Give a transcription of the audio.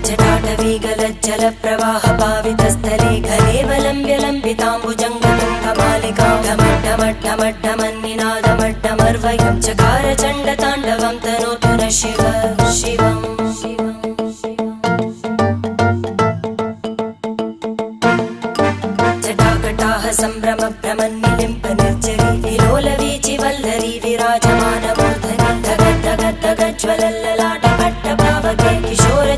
जटाटवीगलज्जल प्रवाह पावितस्थले घलेवलम्ब्य लम्बिताम्बुजङ्गतुङ्गमालिकां ढमड्ढमड्ढमड्ढमन्निनादमड्ढमर्वयं चकार चण्डताण्डवं तनोतु नः शिव शिवम् जटाकटाह सम्भ्रम भ्रमन्निलिम्प निर्जरी विलोलवीचि वल्लरी विराजमानमूर्धनि धगद्धगद्धगज्ज्वलल्ललाटकट्टपावके किशोर